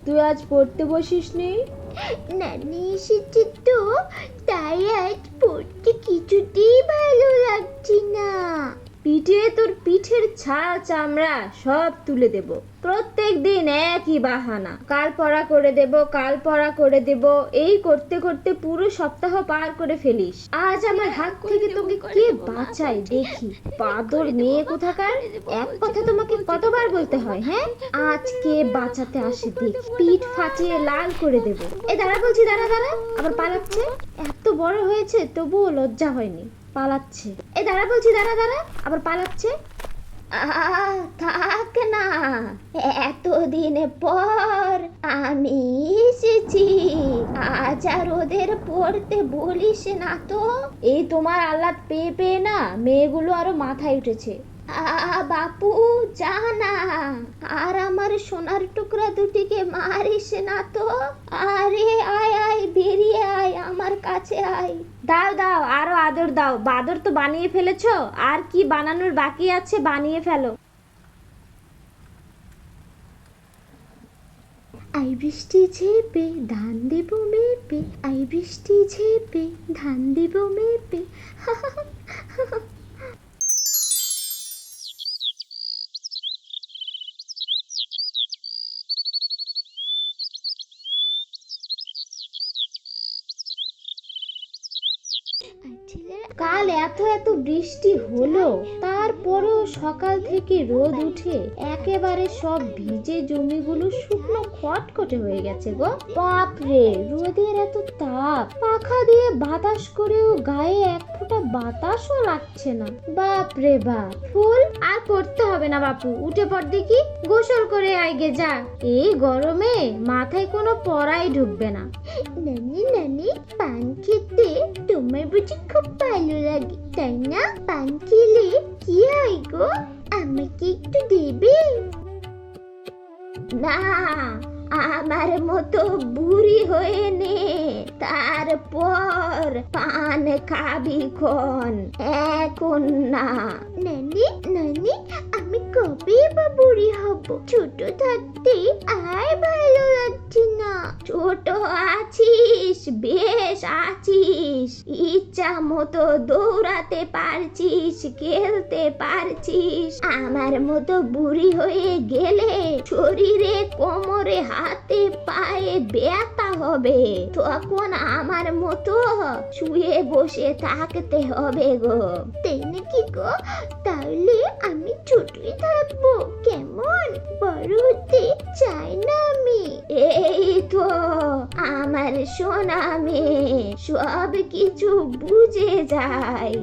তুই আজ পড়তে বসিসনি? নানি এসেছে তো, তাই আজ পড়তে কিছুতেই ভালো লাগছে না। তোর পিঠের ছাল চামড়া সব তুলে দেব। প্রত্যেক দিন একই বাহানা, কাল পড়া করে দেব, এই করতে করতে পুরো সপ্তাহ পার করে ফেলিস। আজ আমার হাত থেকে তোকে কে বাঁচায় দেখি। বাদর মেয়ে কোথাকার, এক কথা তোমাকে কতবার বলতে হয়? হ্যাঁ, আজ কে বাঁচাতে আসে দেখি, পিঠ ফাটিয়ে লাল করে দেব। দাঁড়া বলছি, দাঁড়া। আবার পালাচ্ছে। এত বড় হয়েছে তবুও লজ্জা হয়নি, পালাচ্ছে। দাঁড়া বলছি, দাঁড়া। আবার পালাচ্ছে। থাক না, এতদিন পর আমি এসেছি, আজ আর ওদের পড়তে বলিস না তো। এই তোমার আহ্লাদ পেয়ে পেয়ে না মেয়েগুলো আরো মাথায় উঠেছে। বাপু যা না, আর আমার সোনার টুকরা দুটিকে মারিস না তো। আরে আয় বেরিয়ে আয়, আমার কাছে আয়। দাও আরো আদর দাও। বাদর তো বানিয়ে ফেলেছো, আর কি বানানোর বাকি আছে বানিয়ে ফেলো। আই বৃষ্টি ঝেপে ধান দেব মেপে, আই বৃষ্টি ঝেপে ধান দেব মেপে। কাল এত বৃষ্টি হলো, তারপরেও সকাল থেকে রোদ উঠে একেবারে সব ভিজে জমিগুলো শুকনো খটখটে হয়ে গেছে গো। বাপরে, রোদের এত তাপ, পাখা দিয়ে বাতাস করেও গায়ে এক ফোঁটা বাতাসও লাগছে না। বাপরে বাপ। ফুল আর করতে হবে না বাপু, উঠে পড় দেখি, গোসল করে আইগে যা। এই গরমে মাথায় কোনো পড়াই ঢুকবে না। নানি পান খেতে তোমার বুঝি খুব ভালো লাগে তাই না? পান খেলে কি হয় গো, আমাকে একটু দেবে? না, আমার মতো বুড়ি হয়ে নে, তারপর পান খাবি খন, এখন না। নানি আমি কবে বা বুড়ি হব? ছোট থাকতে আর ভালো লাগছে না। ছোট আছিস, বেশ আছিস, ইচ্ছা মতো দৌড়াতে পারছিস, খেলতে পারছিস। আমার মতো বুড়ি হয়ে গেলে শরীরে কোমরে হাতে পায়ে ব্যথা হবে, তখন আমার মতো শুয়ে বসে থাকতে হবে গো। তাই নাকি গো? তাহলে আমি ছোটই থাকবো কেমন? বড় হতে চাই না আমি। এই তো আমার সোনা মেয়ে, সব কিছু বুঝে যায়।